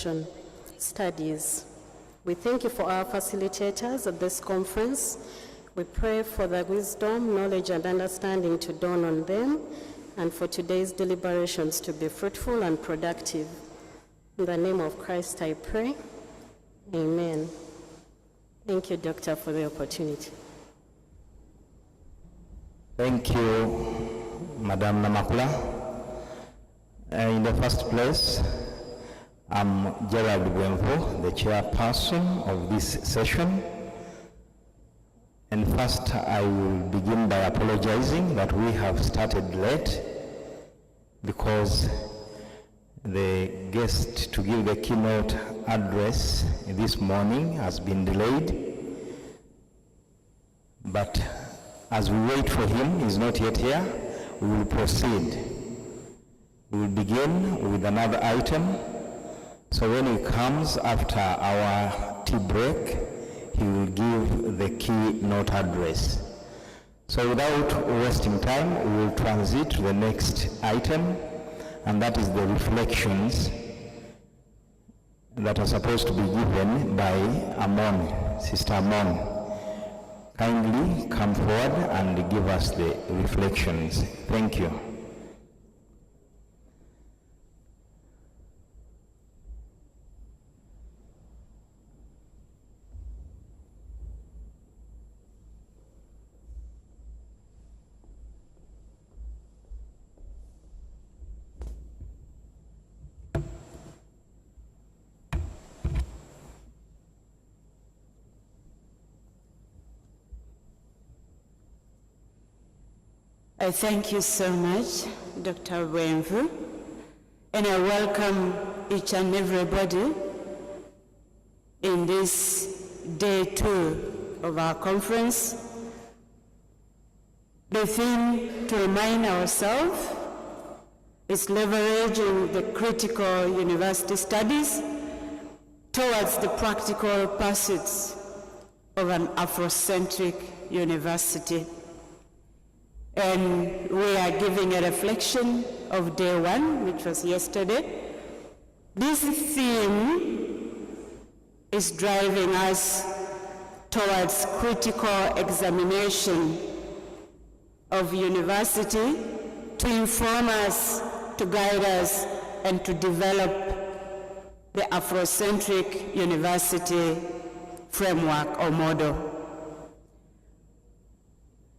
Colonisation Studies. We thank you for our facilitators at this conference. We pray for the wisdom, knowledge, and understanding to dawn on them, and for today's deliberations to be fruitful and productive. In the name of Christ I pray. Amen. Thank you, Doctor, for the opportunity. Thank you, Madam Namakula. In the first place, I'm Gerald Bwenvo, the chairperson of this session. And first, I will begin by apologizing that we have started late because the guest to give the keynote address this morning has been delayed. But as we wait for him, he's not yet here, we will proceed. We will begin with another item. So when he comes after our tea break, he will give the keynote address. So without wasting time, we will transit to the next item, and that is the reflections that are supposed to be given by Amon, Sister Amon. Kindly come forward and give us the reflections. Thank you. I thank you so much, Dr. Bwenvo, and I welcome each and everybody in this day 2 of our conference. The theme to remind ourselves is leveraging the critical university studies towards the practical pursuits of an Afrocentric university. And we are giving a reflection of day 1, which was yesterday. This theme is driving us towards critical examination of university to inform us, to guide us, and to develop the Afrocentric university framework or model.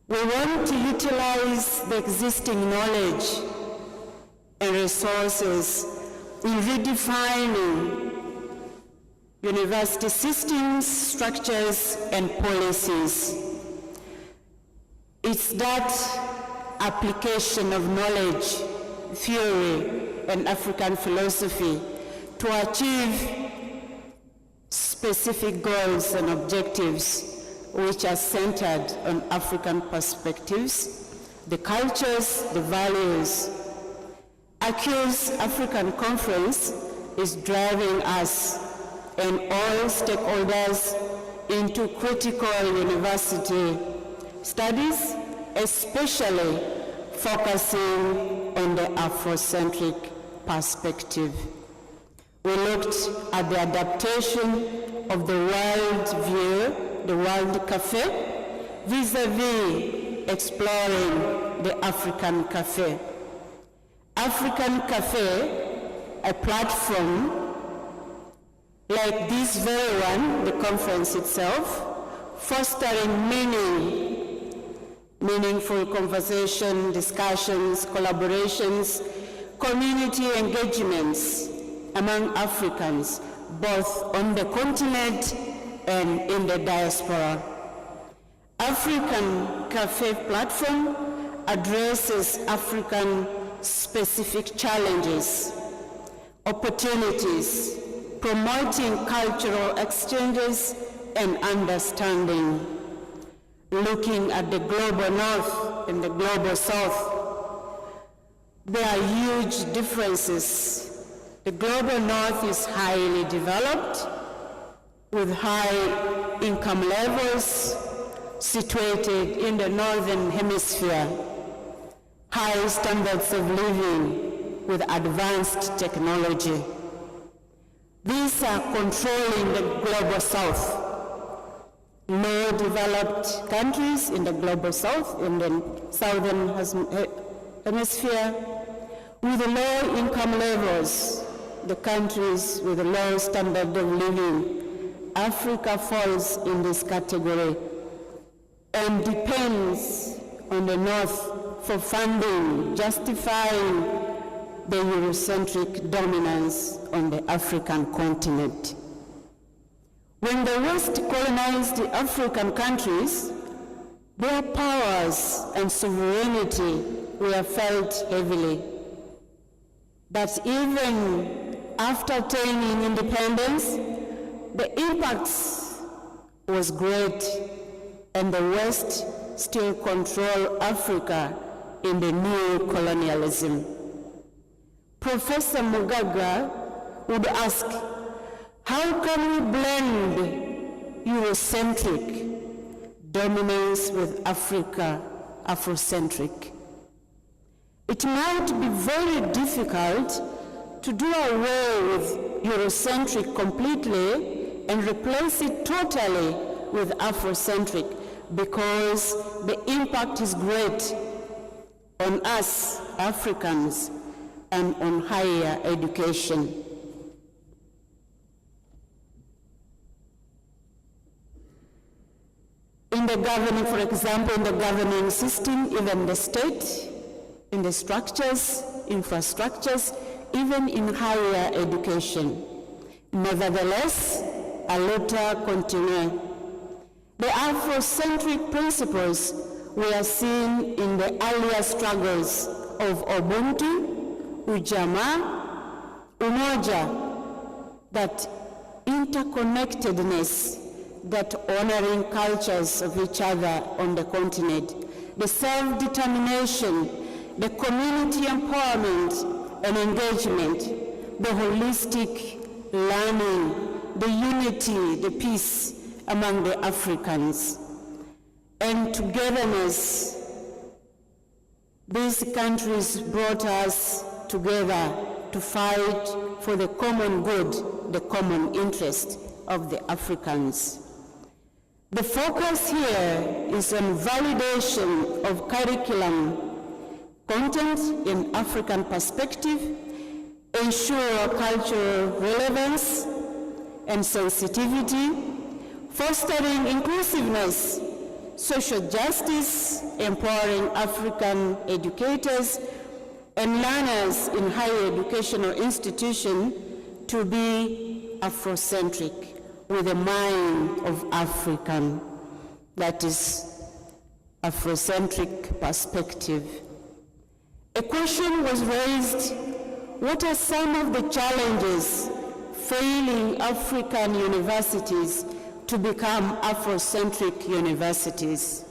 We want to utilize the existing knowledge and resources in redefining university systems, structures, and policies. It's that application of knowledge, theory, and African philosophy to achieve specific goals and objectives which are centered on African perspectives, the cultures, the values. ACUSAfrica Conference is driving us and all stakeholders into critical university studies, especially focusing on the Afrocentric perspective. We looked at the adaptation of the world view, the World Cafe, vis-a-vis exploring the African Cafe. African Cafe, a platform like this very one, the conference itself, fostering meaningful conversation, discussions, collaborations, community engagements among Africans, both on the continent and in the diaspora. African Cafe platform addresses African specific challenges, opportunities, promoting cultural exchanges and understanding, looking at the global north and the global south. There are huge differences. The global north is highly developed, with high income levels, situated in the northern hemisphere, high standards of living with advanced technology. These are controlling the global south. Low developed countries in the global south, in the southern hemisphere, with low income levels, the countries with a low standard of living. Africa falls in this category and depends on the North for funding, justifying the Eurocentric dominance on the African continent. When the West colonized the African countries, their powers and sovereignty were felt heavily. But even after attaining independence, the impact was great, and the West still control Africa in the new colonialism. Professor Mugaga would ask, how can we blend Eurocentric dominance with Afrocentric? It might be very difficult to do away with Eurocentric completely and replace it totally with Afrocentric, because the impact is great on us Africans and on higher education. In the governing, for example, in the governing system, even the state, in the structures, infrastructures, even in higher education. Nevertheless, a luta continue. The Afrocentric principles were seen in the earlier struggles of Ubuntu, Ujamaa, Umoja, that interconnectedness, that honoring cultures of each other on the continent, the self-determination, the community empowerment and engagement, the holistic learning, the unity, the peace among the Africans, and togetherness. These countries brought us together to fight for the common good, the common interest of the Africans. The focus here is on validation of curriculum content in African perspective, ensure cultural relevance and sensitivity, fostering inclusiveness, social justice, empowering African educators and learners in higher educational institutions to be Afrocentric, with a mind of African, that is Afrocentric perspective. A question was raised, what are some of the challenges failing African universities to become Afrocentric universities?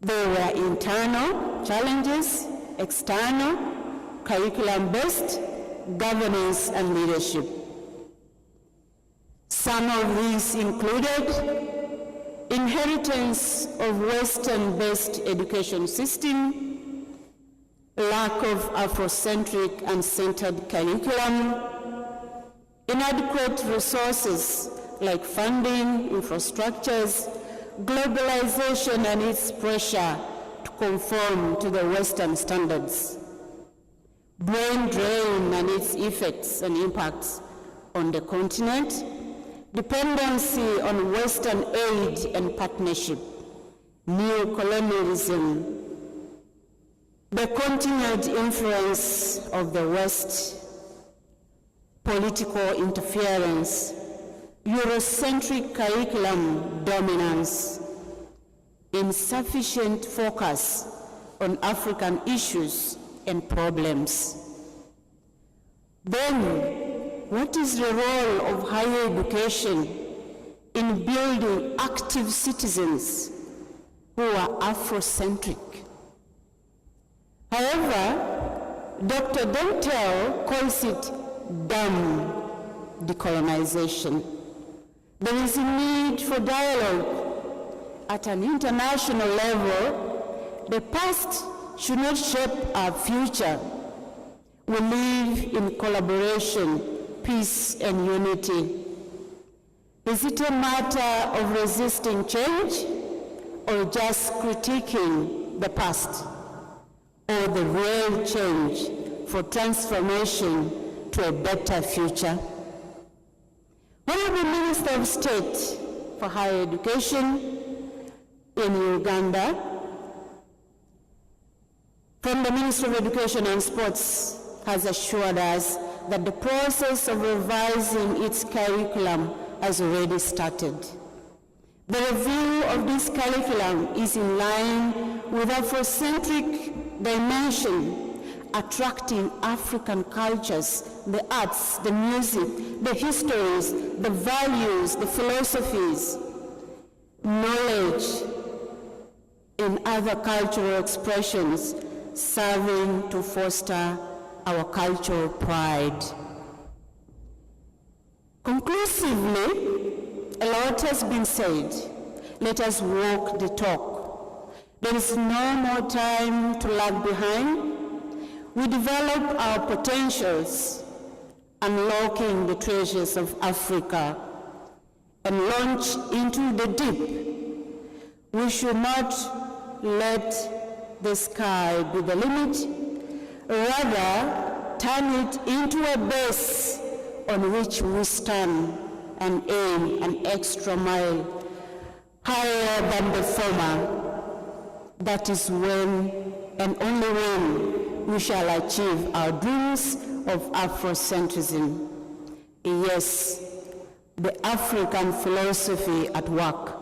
There were internal challenges, external, curriculum-based, governance and leadership. Some of these included inheritance of Western-based education system, lack of Afrocentric and centered curriculum, inadequate resources like funding, infrastructures, globalization and its pressure to conform to the Western standards, brain drain and its effects and impacts on the continent, dependency on Western aid and partnership, neo-colonialism, the continued influence of the West, political interference, Eurocentric curriculum dominance, insufficient focus on African issues and problems. Then, what is the role of higher education in building active citizens who are Afrocentric? However, Dr. Dentel calls it dumb decolonization. There is a need for dialogue at an international level. The past should not shape our future. We live in collaboration peace and unity? Is it a matter of resisting change or just critiquing the past, or the real change for transformation to a better future? Honorable Minister of State for Higher Education in Uganda, from the Ministry of Education and Sports, has assured us that the process of revising its curriculum has already started. The review of this curriculum is in line with Afrocentric dimension, attracting African cultures, the arts, the music, the histories, the values, the philosophies, knowledge in other cultural expressions, serving to foster our cultural pride. Conclusively, a lot has been said. Let us walk the talk. There is no more time to lag behind. We develop our potentials, unlocking the treasures of Africa, and launch into the deep. We should not let the sky be the limit, rather turn it into a base on which we stand and aim an extra mile higher than the former. That is when and only when we shall achieve our dreams of Afrocentrism. Yes, the African philosophy at work.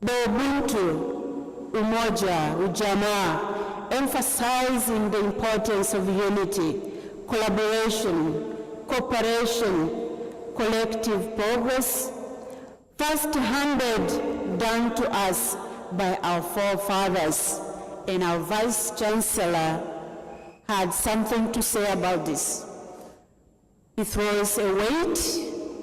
The Ubuntu, Umoja, Ujamaa, emphasizing the importance of unity, collaboration, cooperation, collective progress, first handed down to us by our forefathers, and our Vice Chancellor had something to say about this. He throws a weight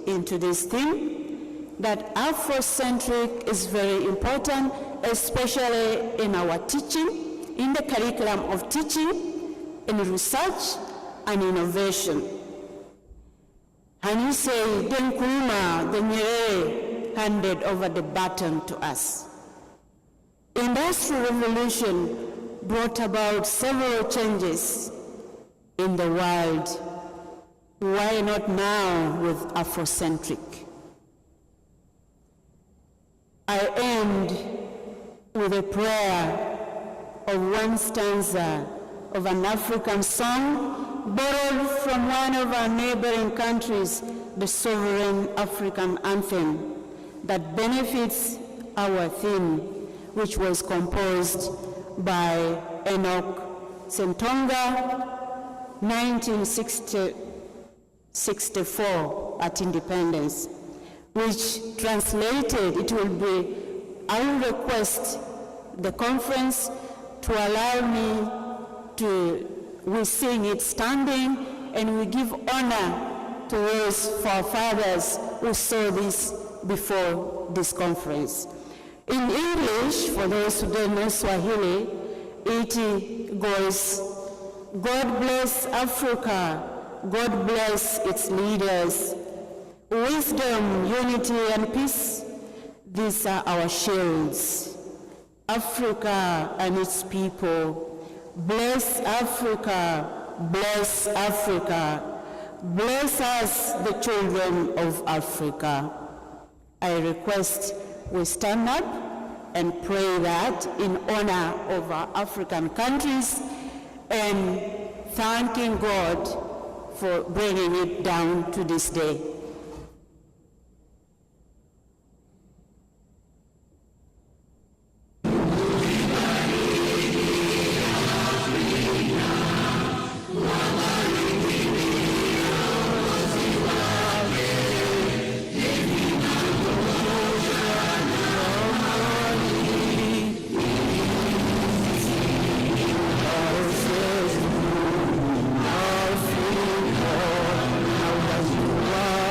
into this thing that Afrocentric is very important, especially in our teaching, in the curriculum of teaching, in research and innovation. And he said, the Nkrumah, the Nyerere, handed over the baton to us. Industrial Revolution brought about several changes in the world. Why not now with Afrocentric? I end with a prayer of one stanza of an African song borrowed from one of our neighboring countries, the sovereign African anthem that benefits our theme, which was composed by Enoch Sentonga, 1964 at independence, which translated, it will be, I will request the conference to allow me to, we sing it standing, and we give honor to those forefathers who saw this before this conference. In English, for those who don't know Swahili, it goes, God bless Africa, God bless its leaders. Wisdom, unity, and peace, these are our shields. Africa and its people. Bless Africa, bless Africa. Bless us, the children of Africa. I request we stand up and pray that in honor of our African countries and thanking God for bringing it down to this day. Wow.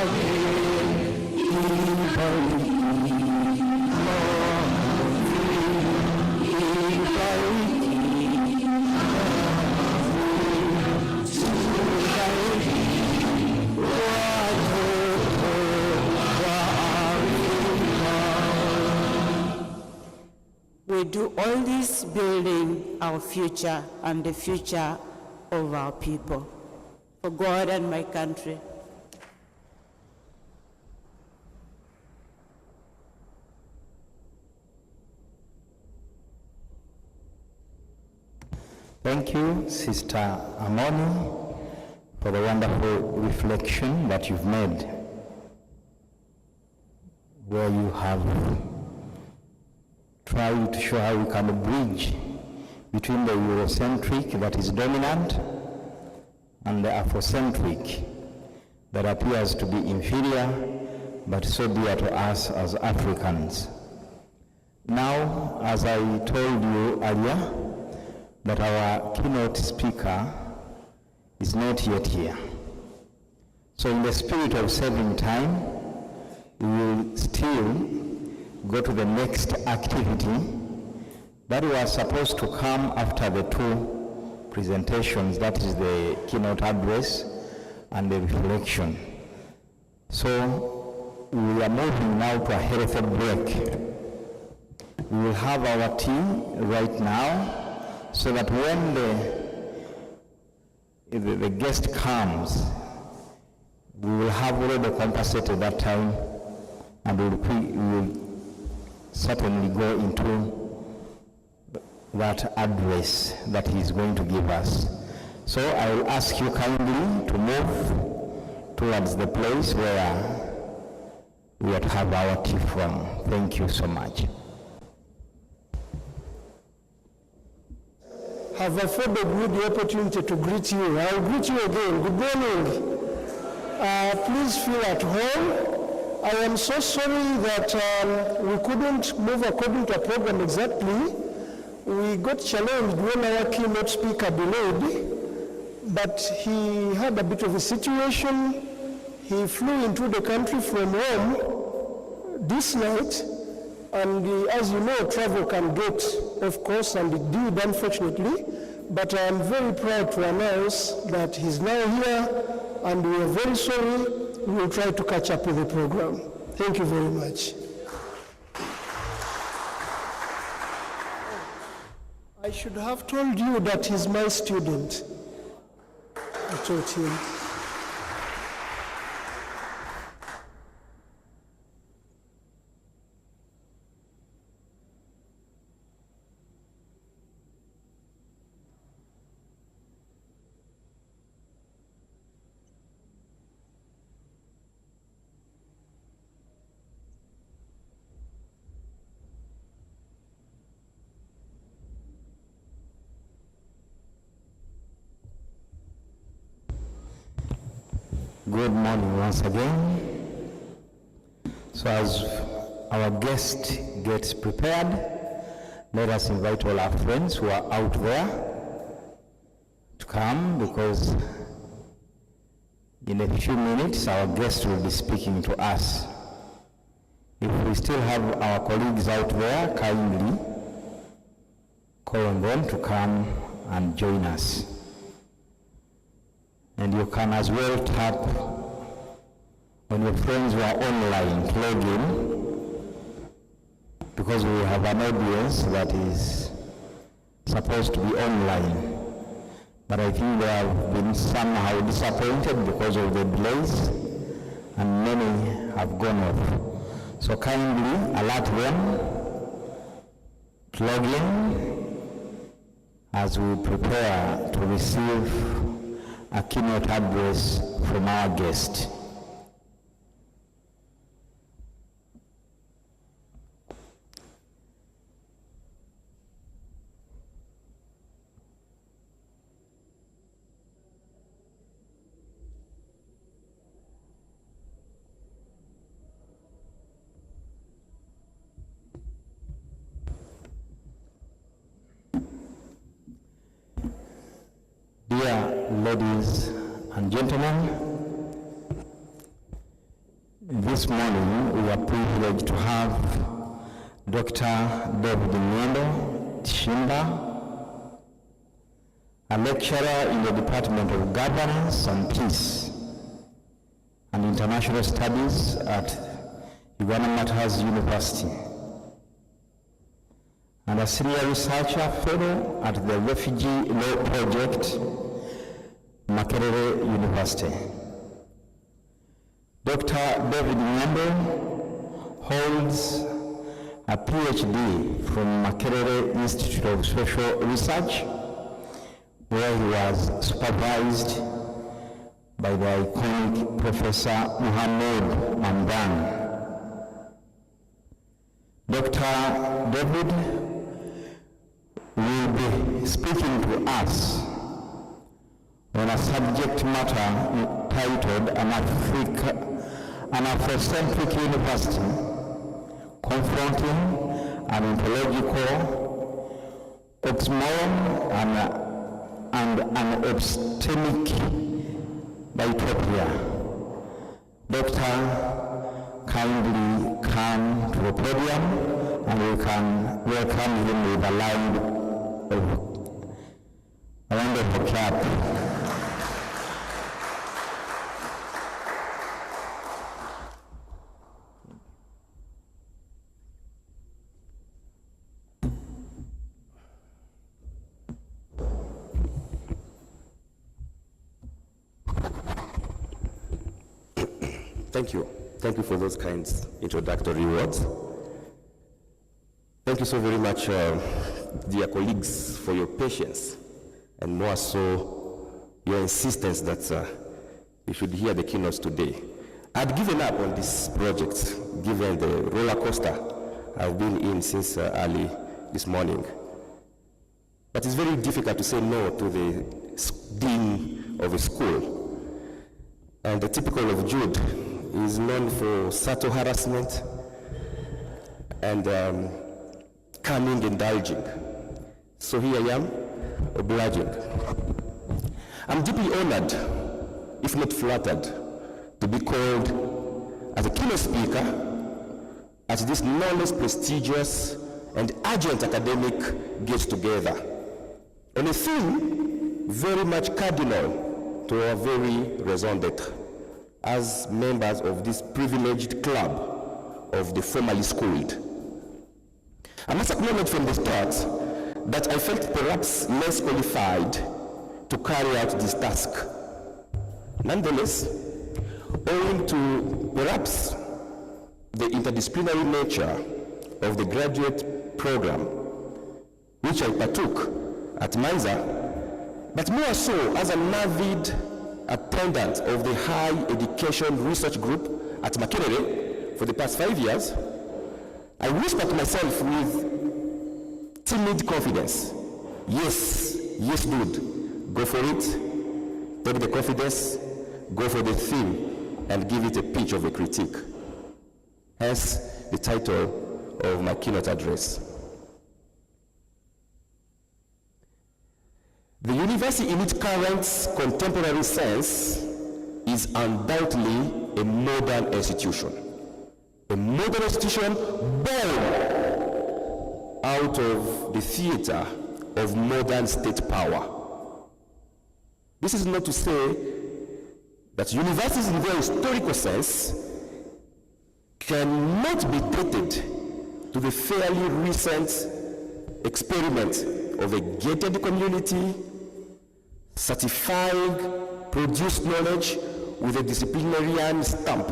all this building our future and the future of our people. For God and my country. Thank you, Sister Amoni, for the wonderful reflection that you've made, where you have tried to show how we can bridge between the Eurocentric that is dominant and the Afrocentric that appears to be inferior but so dear to us as Africans. Now, as I told you earlier, that our keynote speaker is not yet here. So in the spirit of saving time, we will still go to the next activity that was supposed to come after the two presentations, that is the keynote address and the reflection. So we are moving now to a healthy break. We will have our tea right now, so that when the guest comes, we will have already compensated that time, and we will certainly go into that address that he is going to give us. So I will ask you kindly to move towards the place where we will have our tea from. Thank you so much. Have afforded me the opportunity to greet you. I will greet you again. Good morning. Please feel at home. I am so sorry that we couldn't move according to our program exactly. We got challenged when our keynote speaker delayed, but he had a bit of a situation. He flew into the country from home this night, and as you know, travel can get off course, and it did, unfortunately, but I am very proud to announce that he's now here, and we are very sorry. We will try to catch up with the program. Thank you very much. I should have told you that he's my student. I told him. Good morning once again. So as our guest gets prepared, let us invite all our friends who are out there to come, because in a few minutes our guest will be speaking to us. If we still have our colleagues out there, kindly call on them to come and join us. And you can as well tap on your friends who are online to log in, because we have an audience that is supposed to be online. But I think they have been somehow disappointed because of the delays, and many have gone off. So kindly alert them to log in as we prepare to receive a keynote address from our guest. Dear ladies and gentlemen, this morning we are privileged to have Dr. David Mwendo Tshimba, a lecturer in the Department of Governance and Peace and International Studies at Uganda Matters University, and a senior researcher fellow at the Refugee Law Project, Makerere University. Dr. David Nyambo holds a PhD from Makerere Institute of Social Research, where he was supervised by the iconic Professor Muhammad Mamdan. Dr. David will be speaking to us on a subject matter titled An Afrocentric University, Confronting an Ontological Oxymoron and an Epistemic Utopia. Doctor, kindly come to the podium and we can welcome him with a round of applause. Thank you. Thank you for those kind introductory words. Thank you so very much, dear colleagues, for your patience, and more so, your insistence that you should hear the keynotes today. I'd given up on this project, given the roller coaster I've been in since early this morning. But it's very difficult to say no to the dean of a school. And the typical of Jude is known for subtle harassment and cunning indulging. So here I am, obliging. I'm deeply honored, if not flattered, to be called as a keynote speaker at this no less prestigious and urgent academic get-together on a theme very much cardinal to our very raison d'etre as members of this privileged club of the formerly schooled. I must acknowledge from the start that I felt perhaps less qualified to carry out this task. Nonetheless, owing to perhaps the interdisciplinary nature of the graduate program, which I partook at MISA, but more so as an avid attendant of the High Education Research Group at Makerere for the past 5 years, I whispered to myself with timid confidence, yes, dude, go for it, take the confidence, go for the theme, and give it a pitch of a critique. Hence the title of my keynote address. The university in its current contemporary sense is undoubtedly a modern institution. A modern institution born out of the theater of modern state power. This is not to say that universities in their historical sense cannot be dated to the fairly recent experiment of a gated community certifying produced knowledge with a disciplinarian stamp.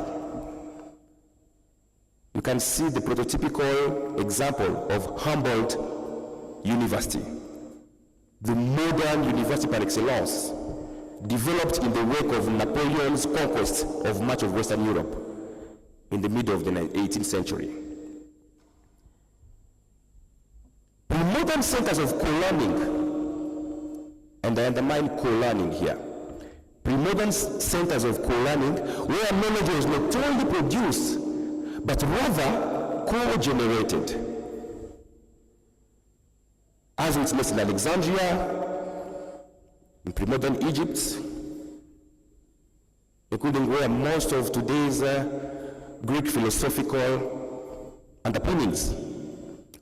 You can see the prototypical example of Humboldt University, the modern university par excellence, developed in the wake of Napoleon's conquest of much of Western Europe in the middle of the 18th century. The modern centers of co-learning, and I underline co-learning here, pre-modern centers of co-learning where knowledge was not only produced, but rather co-generated. As witnessed in Alexandria, in pre-modern Egypt, including where most of today's Greek philosophical underpinnings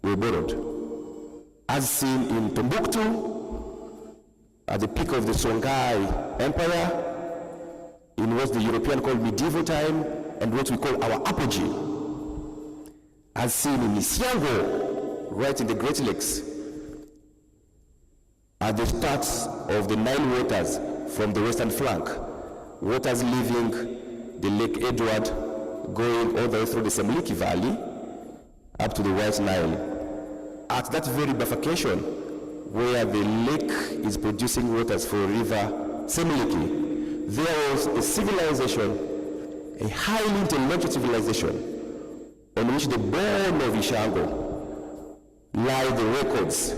were borrowed. As seen in Timbuktu, at the peak of the Songhai Empire, in what the European called medieval time, and what we call our apogee. As seen in Isiango, right in the Great Lakes, at the start of the Nile waters from the western flank, waters leaving the Lake Edward, going all the way through the Semliki Valley up to the White Nile. At that very bifurcation, where the lake is producing waters for river Semliki, there was a civilization, a highly intellectual civilization, on which the bone of Ishango lie the records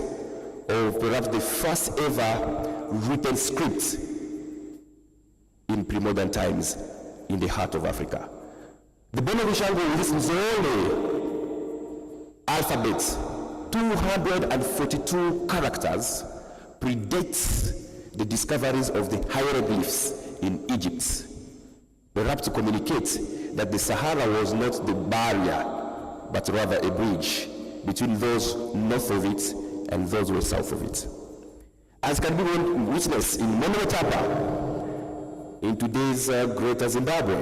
of perhaps the first ever written script in pre-modern times in the heart of Africa. The bone of Ishango lists only alphabet, 242 characters, predates the discoveries of the hieroglyphs in Egypt, perhaps to communicate that the Sahara was not the barrier, but rather a bridge between those north of it and those who were south of it. As can be witnessed in Monomotapa, in today's Greater Zimbabwe,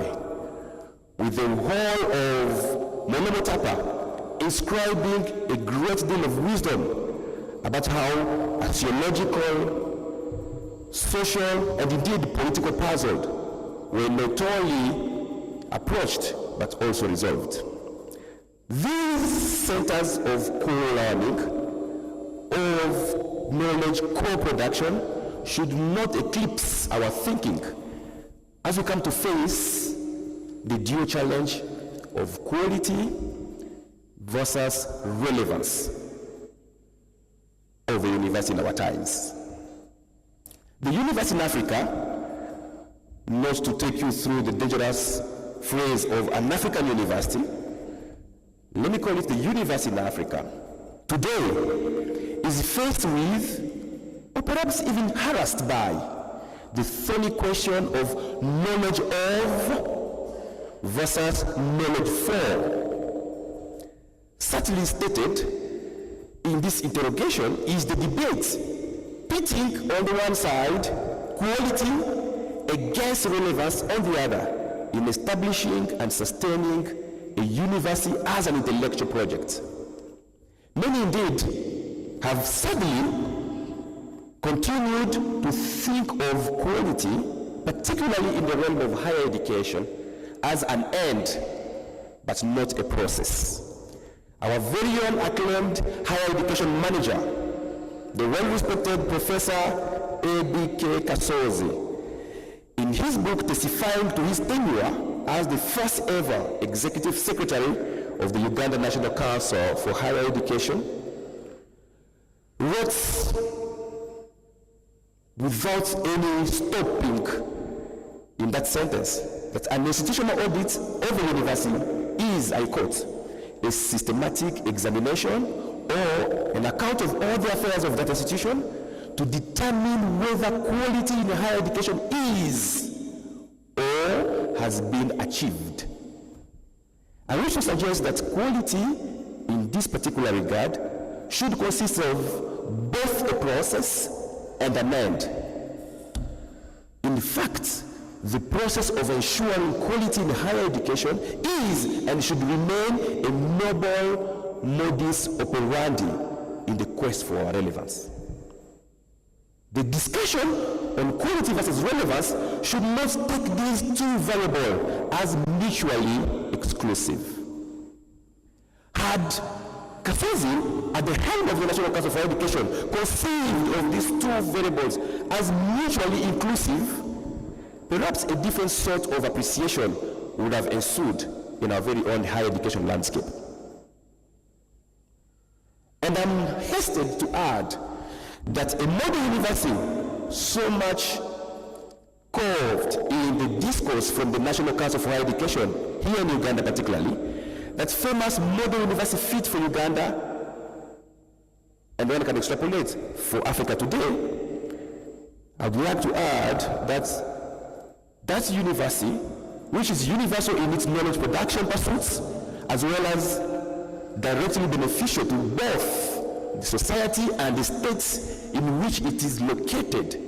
with the whole of Monomotapa inscribing a great deal of wisdom about how a theological, social, and indeed political puzzle were not only approached but also resolved. These centers of co-learning, of knowledge co-production, should not eclipse our thinking as we come to face the dual challenge of quality versus relevance of the universe in our times. The universe in Africa, not to take you through the dangerous phrase of an African university, let me call it the universe in Africa, today is faced with, or perhaps even harassed by, the thorny question of knowledge of versus knowledge for. Subtly stated in this interrogation is the debate pitting on the one side quality against relevance on the other in establishing and sustaining a university as an intellectual project. Many indeed have sadly continued to think of quality, particularly in the realm of higher education, as an end, but not a process. Our very own acclaimed higher education manager, the well-respected Professor A.B.K. Kasozi, in his book testifying to his tenure as the first ever executive secretary of the Uganda National Council for Higher Education, wrote without any stopping in that sentence that an institutional audit of a university is, I quote, a systematic examination or an account of all the affairs of that institution to determine whether quality in higher education is or has been achieved. I wish to suggest that quality in this particular regard should consist of both a process and an end. In fact, the process of ensuring quality in higher education is and should remain a noble modus operandi in the quest for relevance. The discussion on quality versus relevance should not take these two variables as mutually exclusive. Had Kasozi, at the helm of the National Council for Education, conceived of these two variables as mutually inclusive, perhaps a different sort of appreciation would have ensued in our very own higher education landscape. And I'm hastened to add that a modern university so much carved in the discourse from the National Council for Higher Education, here in Uganda particularly, that famous modern university fit for Uganda, and one can extrapolate for Africa today, I would like to add that university, which is universal in its knowledge production pursuits, as well as directly beneficial to both the society and the states in which it is located,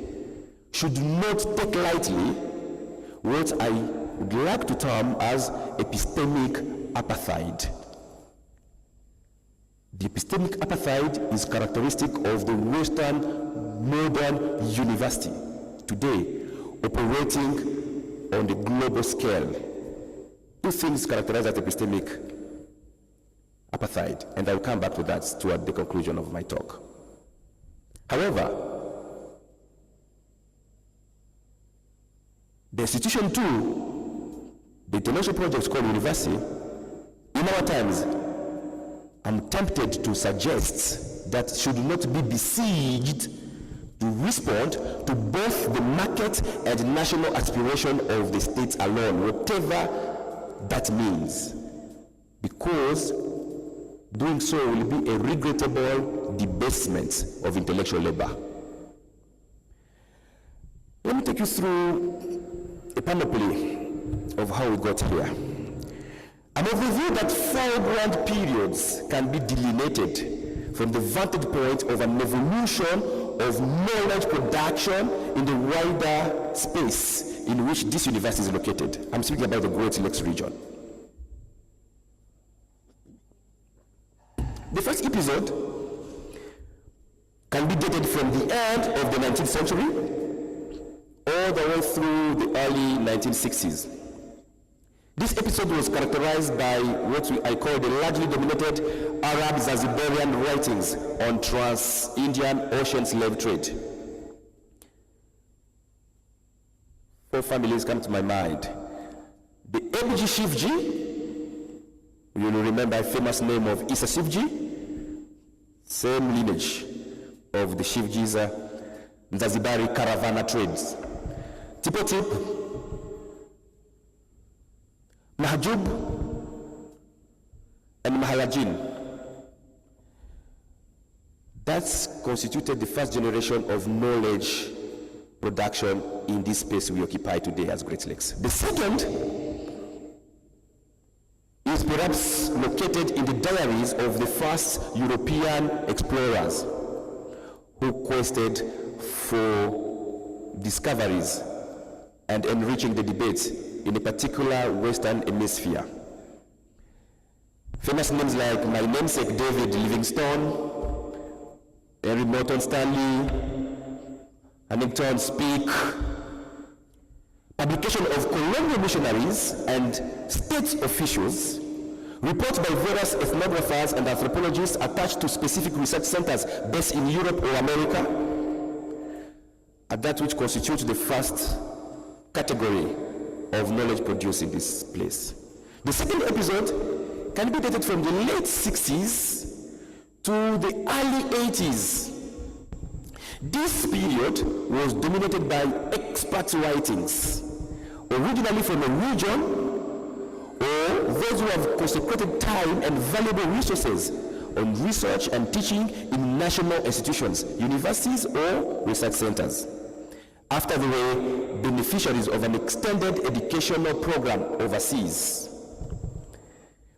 should not take lightly what I would like to term as epistemic apartheid. The epistemic apartheid is characteristic of the Western modern university today, operating on the global scale. Two things characterize that epistemic apartheid, and I'll come back to that toward the conclusion of my talk. However, the institution too, the international projects called university, in our times, I'm tempted to suggest that should not be besieged to respond to both the market and national aspiration of the states alone, whatever that means, because doing so will be a regrettable debasement of intellectual labor. Let me take you through a panoply of how we got here. I'm of the view that 4 grand periods can be delineated from the vantage point of an evolution of knowledge production in the wider space in which this university is located. I'm speaking about the Great Lakes region. The first episode can be dated from the end of the 19th century all the way through the early 1960s. This episode was characterized by what I call the largely dominated Arab Zanzibarian writings on trans-Indian ocean slave trade. 4 families come to my mind. The Ebiji Shivji, you will remember a famous name of Issa Shivji, same lineage of the Shivji's Zanzibari caravana trades. Tipotip, Mahjub, and Mahalajin. That's constituted the first generation of knowledge production in this space we occupy today as Great Lakes. The second is perhaps located in the diaries of the first European explorers who quested for discoveries and enriching the debate in a particular Western hemisphere. Famous names like my namesake David Livingstone, Henry Morton Stanley, Huntington Speke, publication of colonial missionaries and state officials, reports by various ethnographers and anthropologists attached to specific research centers based in Europe or America, are that which constitutes the first category of knowledge produced in this place. The second episode can be dated from the late 60s to the early 80s. This period was dominated by expert writings, originally from a region, or those who have consecrated time and valuable resources on research and teaching in national institutions, universities, or research centers. After they were beneficiaries of an extended educational program overseas.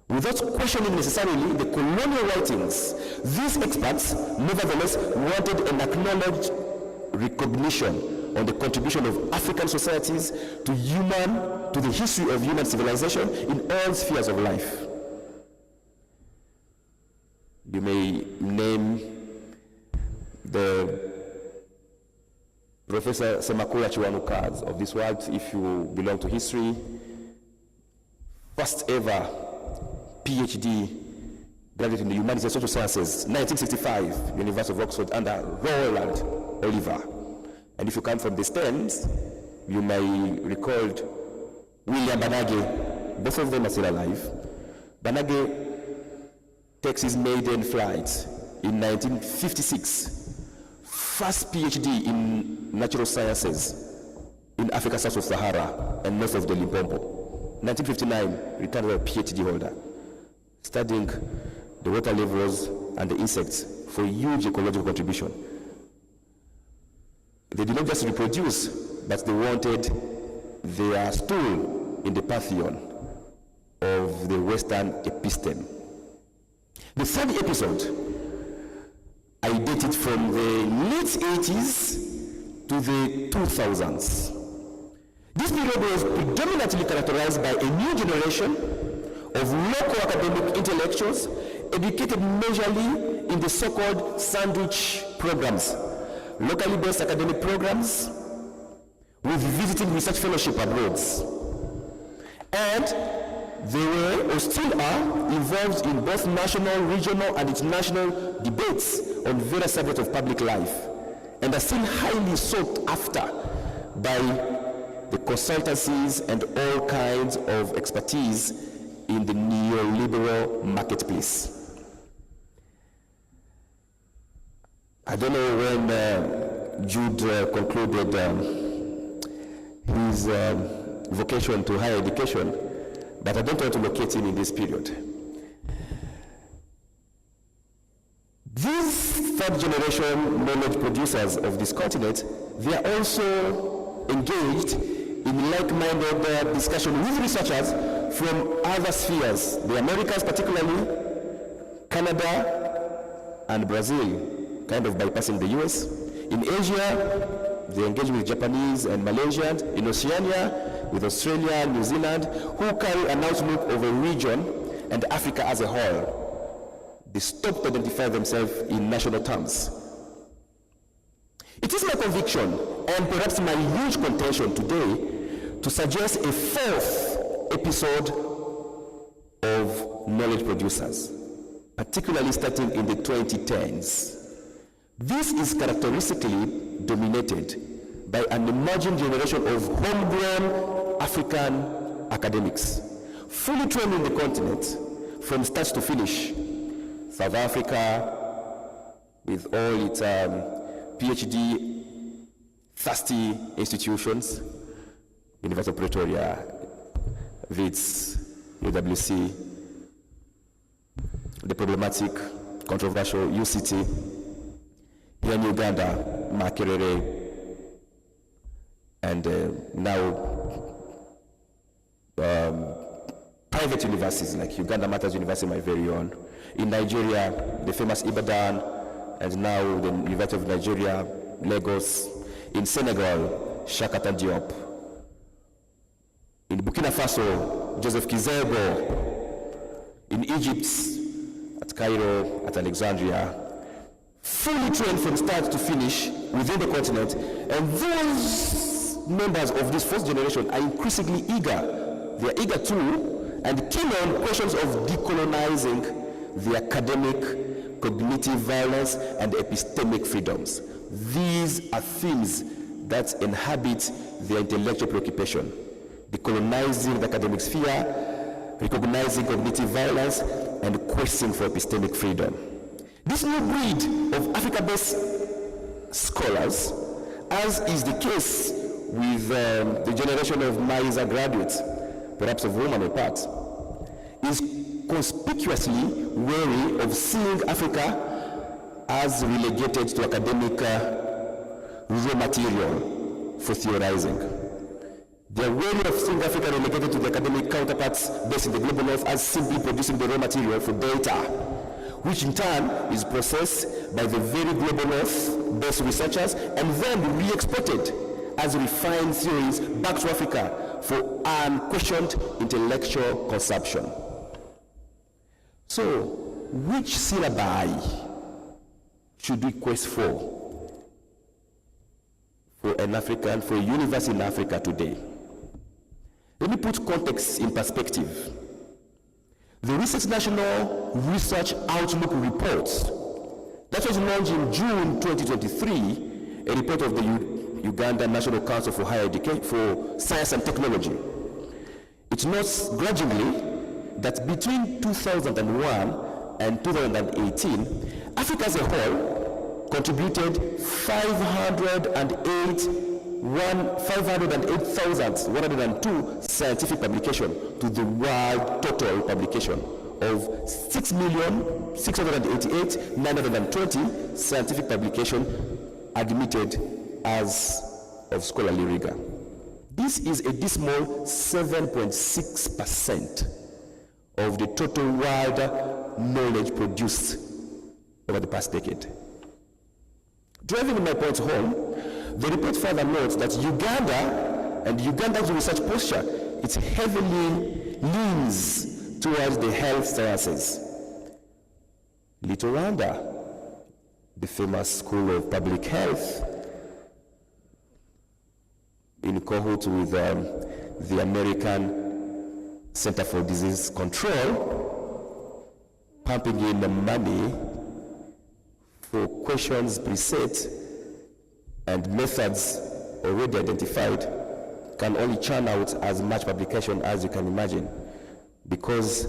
Without questioning necessarily the colonial writings, these experts nevertheless wanted an acknowledged recognition on the contribution of African societies to the history of human civilization in all spheres of life. You may name the Professor Semakula Chiwanukas of this world, if you belong to history, first ever PhD graduate in the Humanities and Social Sciences, 1965, University of Oxford, under Roland Oliver. And if you come from the stems, you may recall William Banage. Both of them are still alive. Banage takes his maiden flight in 1956. First PhD in natural sciences in Africa south of Sahara and north of the Limpopo. 1959, returned as a PhD holder, studying the water levels and the insects for huge ecological contribution. They did not just reproduce, but they wanted their stool in the pantheon of the Western episteme. The third episode, I date it from the late 80s to the 2000s. This period was predominantly characterized by a new generation of local academic intellectuals educated majorly in the so-called sandwich programs, locally based academic programs with visiting research fellowship abroad. And they were or still are involved in both national, regional, and international debates on various subjects of public life, and are still highly sought after by the consultancies and all kinds of expertise in the neoliberal marketplace. I don't know when Jude concluded his vocation to higher education, but I don't want to locate him in this period. These third generation knowledge producers of this continent, they are also engaged in like-minded discussion with researchers from other spheres, the Americas particularly, Canada, and Brazil, kind of bypassing the US. In Asia, they engage with Japanese and Malaysians. In Oceania, with Australia, New Zealand, who carry an outlook of a region and Africa as a whole. They stop to identify themselves in national terms. It is my conviction, and perhaps my huge contention today, to suggest a fourth episode of knowledge producers, particularly starting in the 2010s. This is characteristically dominated by an emerging generation of homegrown African academics, fully trained in the continent from start to finish. South Africa, with all its PhD thirsty institutions, University of Pretoria, WITS, UWC, the problematic, controversial UCT, here in Uganda, Makerere, and now private universities like Uganda Matters University, my very own. In Nigeria, the famous Ibadan, and now the University of Nigeria, Lagos. In Senegal, Shakata Diop. In Burkina Faso, Joseph Kizerbo. In Egypt, at Cairo, at Alexandria. Fully trained from start to finish within the continent, and those members of this first generation are increasingly eager. They are eager too, and keen on questions of decolonizing the academic, cognitive violence, and epistemic freedoms. These are themes that inhabit their intellectual preoccupation. Decolonizing the academic sphere, recognizing cognitive violence, and questioning for epistemic freedom. This new breed of Africa-based scholars, as is the case with the generation of Maiza graduates, perhaps of whom I'm a part, is conspicuously wary of seeing Africa as relegated to academic raw material for theorizing. They are wary of seeing Africa relegated to the academic counterparts based in the global north as simply producing the raw material for data, which in turn is processed by the very global north-based researchers and then re-exported as refined theories back to Africa for unquestioned intellectual consumption. So, which syllabi should we quest for an African, for a university in Africa today? Let me put context in perspective. The recent National Research Outlook report that was launched in June 2023, a report of the Uganda National Council for Higher Education, for Science and Technology. It notes grudgingly that between 2001 and 2018, Africa as a whole contributed 508,102 scientific publications to the world total publication of 6,688,920 scientific publications admitted as of scholarly rigor. This is a dismal 7.6% of the total world knowledge produced over the past decade. Driving my point home, the report further notes that Uganda and Uganda's research posture, it heavily leans towards the health sciences. Little Rwanda, the famous School of Public Health, in cohort with the American Center for Disease Control, pumping in the money for questions preset and methods already identified, can only churn out as much publication as you can imagine, because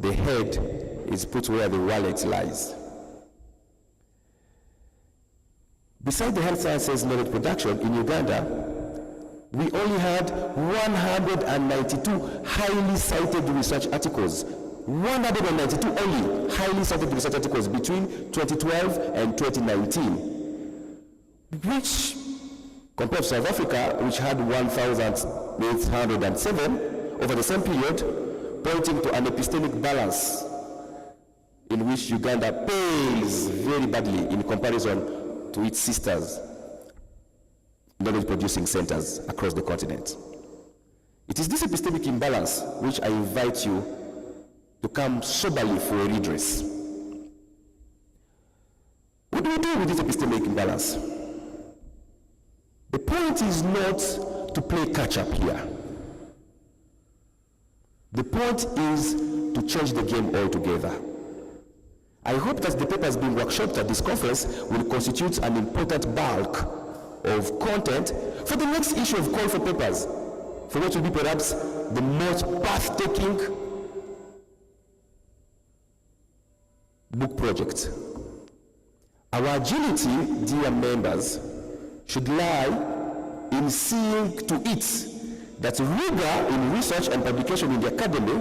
the head is put where the wallet lies. Besides the health sciences knowledge production in Uganda, we only had 192 highly cited research articles. 192 only highly cited research articles between 2012 and 2019, which compared to South Africa, which had 1,807 over the same period, pointing to an epistemic balance in which Uganda pays very badly in comparison to its sisters knowledge-producing centers across the continent. It is this epistemic imbalance which I invite you to come soberly for a redress. What do we do with this epistemic imbalance? The point is not to play catch-up here. The point is to change the game altogether. I hope that the papers being workshopped at this conference will constitute an important bulk of content for the next issue of Call for Papers, for what will be perhaps the most path-taking book project. Our agility, dear members, should lie in seeing to it that rigor in research and publication in the academy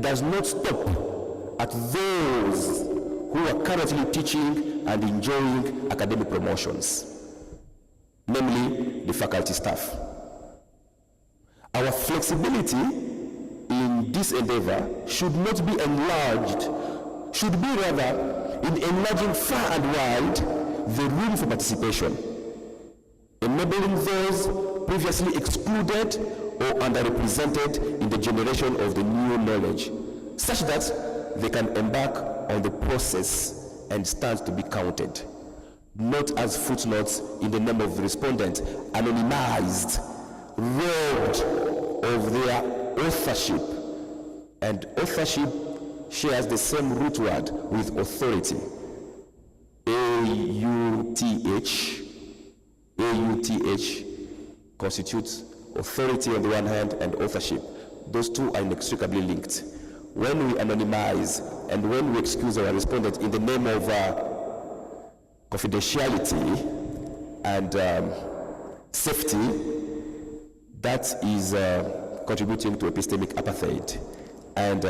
does not stop at those who are currently teaching and enjoying academic promotions, namely the faculty staff. Our flexibility in this endeavor should not be enlarged, should be rather in enlarging far and wide the room for participation, enabling those previously excluded or underrepresented in the generation of the new knowledge, such that they can embark on the process and stand to be counted, not as footnotes in the name of the respondent, anonymized, robbed of their authorship. And authorship shares the same root word with authority. A-U-T-H constitutes authority on the one hand and authorship. Those two are inextricably linked. When we anonymize and when we excuse our respondent in the name of confidentiality and safety, that is contributing to epistemic apartheid and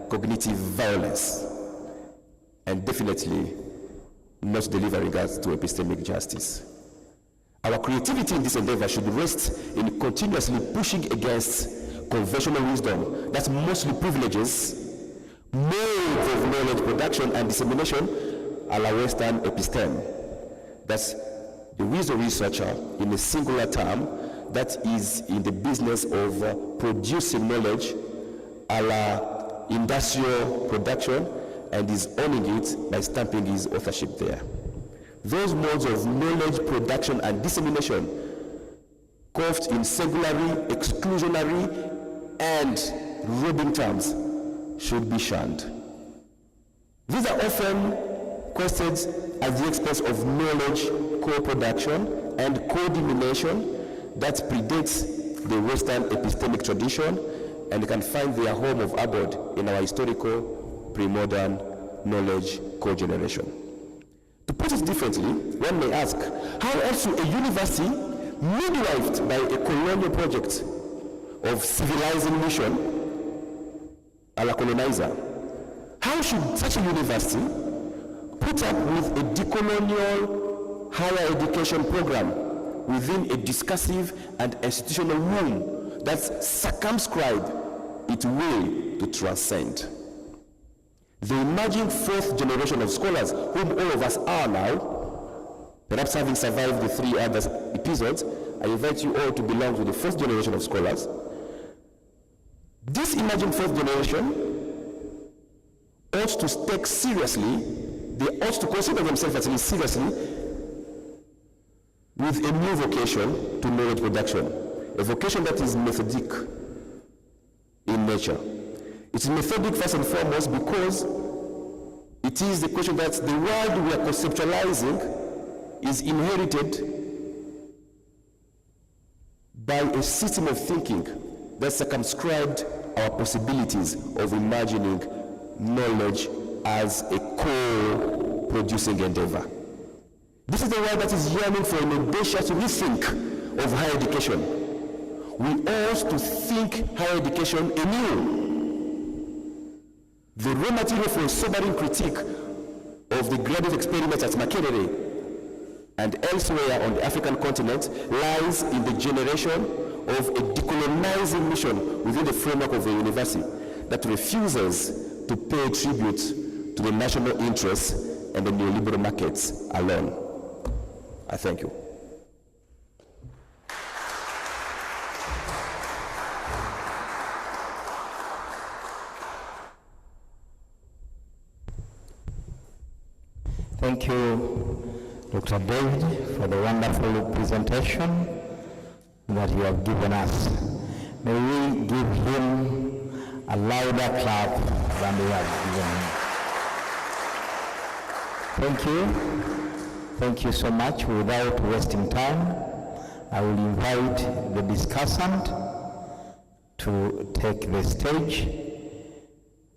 cognitive violence, and definitely not delivering us to epistemic justice. Our creativity in this endeavor should rest in continuously pushing against conventional wisdom that mostly privileges modes of knowledge production and dissemination a la Western episteme. That's the wisdom researcher in a singular term that is in the business of producing knowledge a la industrial production and is owning it by stamping his authorship there. Those modes of knowledge production and dissemination, couched in singularly, exclusionary, and robbing terms, should be shunned. These are often questions at the expense of knowledge co-production and co-dissemination that predates the Western epistemic tradition and can find their home of abode in our historical pre-modern knowledge co-generation. To put it differently, one may ask, how else will a university midwifed by a colonial project of civilizing mission a la colonizer, how should such a university put up with a decolonial higher education program within a discursive and institutional room that circumscribe its will to transcend? The emerging fourth generation of scholars, whom all of us are now, perhaps having survived the 3 other episodes, I invite you all to belong to the fourth generation of scholars. This emerging fourth generation ought to take seriously they ought to consider themselves at least seriously with a new vocation to knowledge production, a vocation that is methodic in nature. It is methodic first and foremost because it is the question that the world we are conceptualizing is inherited by a system of thinking that circumscribed our possibilities of imagining knowledge as a co-producing endeavor. This is the world that is yearning for an audacious rethink of higher education. We ought to think higher education anew. The raw material for a sobering critique of the graduate experiments at Makerere and elsewhere on the African continent lies in the generation of a decolonizing mission within the framework of a university that refuses to pay tribute to the national interests and the neoliberal markets alone. I thank you. Thank you, Dr. David, for the wonderful presentation that you have given us. May we give him a louder clap than we have given him. Thank you. Thank you so much. Without wasting time, I will invite the discussant to take the stage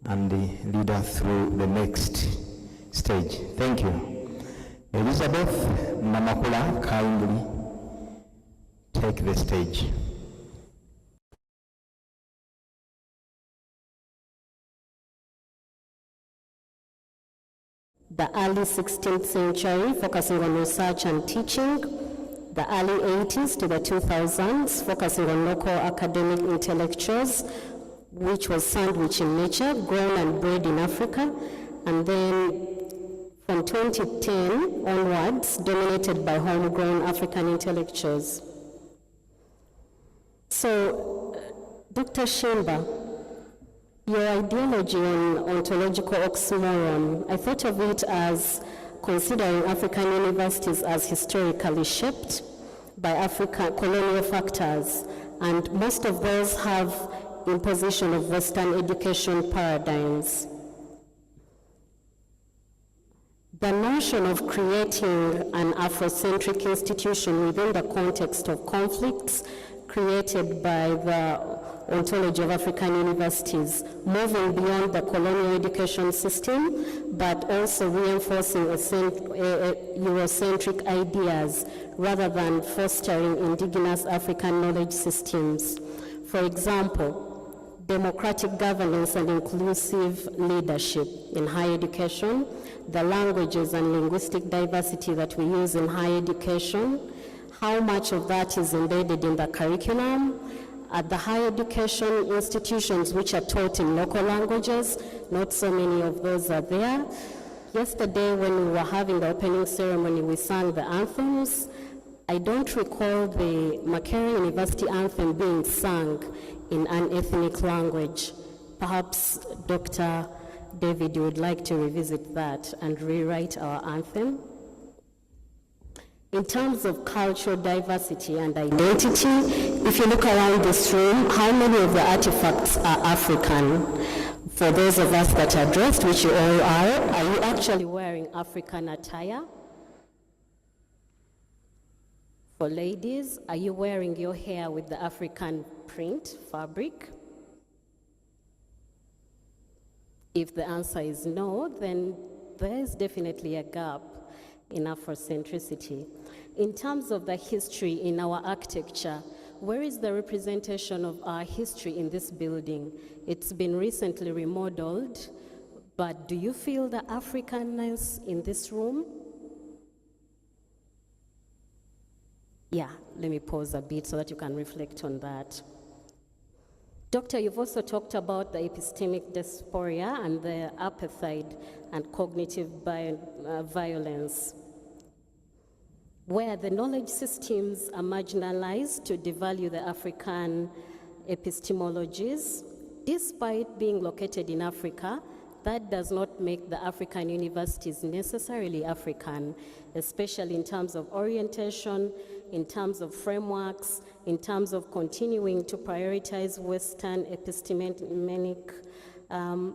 and lead us through the next stage. Thank you. Elizabeth Namakula, kindly take the stage. The early 16th century, focusing on research and teaching. The early 80s to the 2000s, focusing on local academic intellectuals, which was sandwich in nature, grown and bred in Africa. And then from 2010 onwards, dominated by homegrown African intellectuals. So, Dr. Shimba, your ideology on ontological oxymoron, I thought of it as considering African universities as historically shaped by African colonial factors, and most of those have imposition of Western education paradigms. The notion of creating an Afrocentric institution within the context of conflicts created by the ontology of African universities, moving beyond the colonial education system, but also reinforcing Eurocentric ideas rather than fostering indigenous African knowledge systems. For example, democratic governance and inclusive leadership in higher education, the languages and linguistic diversity that we use in higher education, how much of that is embedded in the curriculum. At the higher education institutions which are taught in local languages, not so many of those are there. Yesterday when we were having the opening ceremony, we sang the anthems. I don't recall the Makerere University anthem being sung in an ethnic language. Perhaps Dr. David would like to revisit that and rewrite our anthem. In terms of cultural diversity and identity, if you look around this room, how many of the artifacts are African? For those of us that are dressed, which you all are you actually wearing African attire? For ladies, are you wearing your hair with the African print fabric? If the answer is no, then there is definitely a gap in Afrocentricity. In terms of the history in our architecture, where is the representation of our history in this building? It's been recently remodeled, but do you feel the Africanness in this room? Yeah, let me pause a bit so that you can reflect on that. Doctor, you've also talked about the epistemic dysphoria and the apartheid and cognitive violence, where the knowledge systems are marginalized to devalue the African epistemologies. Despite being located in Africa, that does not make the African universities necessarily African, especially in terms of orientation, in terms of frameworks, in terms of continuing to prioritize Western epistemological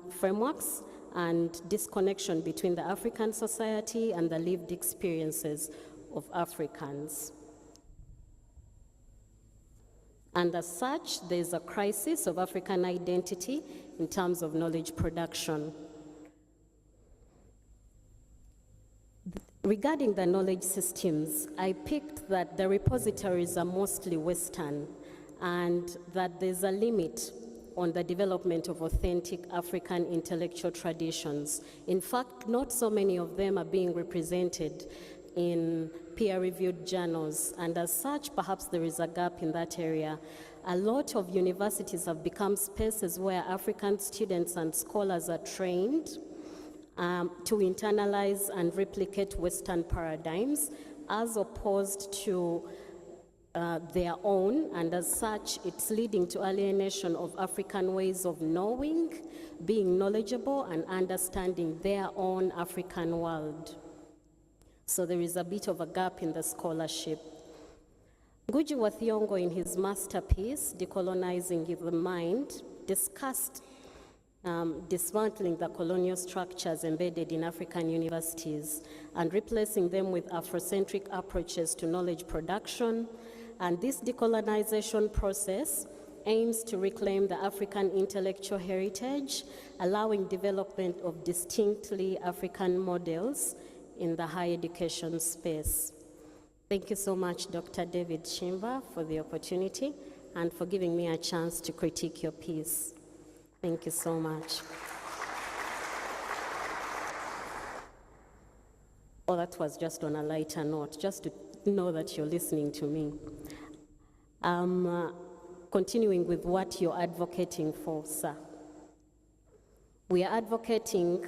frameworks, and disconnection between the African society and the lived experiences of Africans. And as such, there is a crisis of African identity in terms of knowledge production. Regarding the knowledge systems, I picked that the repositories are mostly Western and that there's a limit on the development of authentic African intellectual traditions. In fact, not so many of them are being represented in peer-reviewed journals, and as such, perhaps there is a gap in that area. A lot of universities have become spaces where African students and scholars are trained to internalize and replicate Western paradigms, as opposed to their own, and as such, it's leading to alienation of African ways of knowing, being knowledgeable, and understanding their own African world. So there is a bit of a gap in the scholarship. Ngugi wa Thiong'o, in his masterpiece, Decolonizing the Mind, discussed dismantling the colonial structures embedded in African universities and replacing them with Afrocentric approaches to knowledge production. And this decolonization process aims to reclaim the African intellectual heritage, allowing development of distinctly African models in the higher education space. Thank you so much, Dr. David Shimba, for the opportunity and for giving me a chance to critique your piece. Thank you so much. Oh, that was just on a lighter note, just to know that you're listening to me. Continuing with what you're advocating for, sir. We are advocating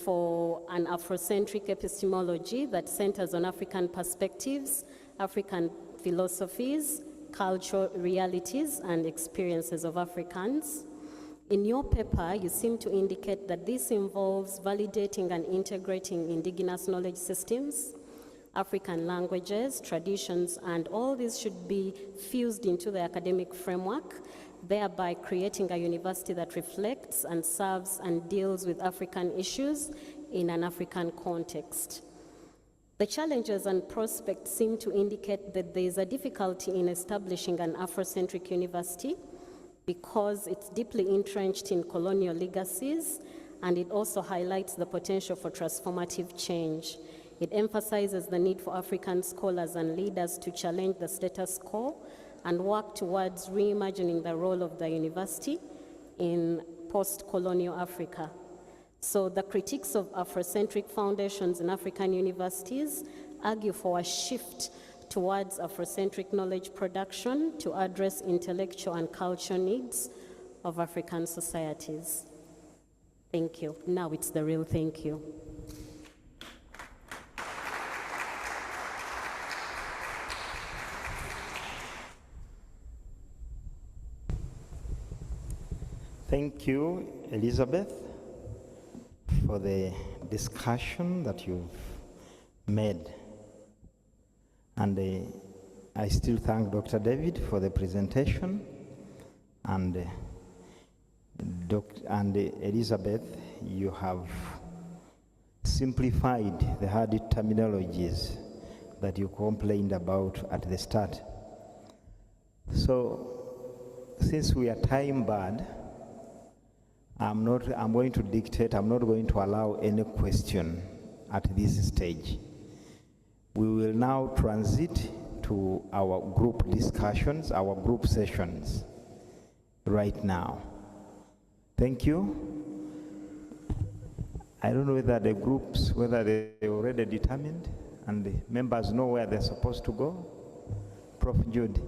for an Afrocentric epistemology that centers on African perspectives, African philosophies, cultural realities, and experiences of Africans. In your paper, you seem to indicate that this involves validating and integrating indigenous knowledge systems, African languages, traditions, and all these should be fused into the academic framework, thereby creating a university that reflects and serves and deals with African issues in an African context. The challenges and prospects seem to indicate that there is a difficulty in establishing an Afrocentric university because it's deeply entrenched in colonial legacies, and it also highlights the potential for transformative change. It emphasizes the need for African scholars and leaders to challenge the status quo and work towards reimagining the role of the university in post-colonial Africa. So the critiques of Afrocentric foundations in African universities argue for a shift towards Afrocentric knowledge production to address intellectual and cultural needs of African societies. Thank you. Now it's the real thank you. Thank you, Elizabeth, for the discussion that you've made. And I still thank Dr. David for the presentation. And Elizabeth, you have simplified the hard terminologies that you complained about at the start. So, since we are time-bound, I'm going to dictate, I'm not going to allow any question at this stage. We will now transit to our group discussions, our group sessions right now. Thank you. I don't know whether the groups, whether they're already determined and the members know where they're supposed to go. Prof. Jude.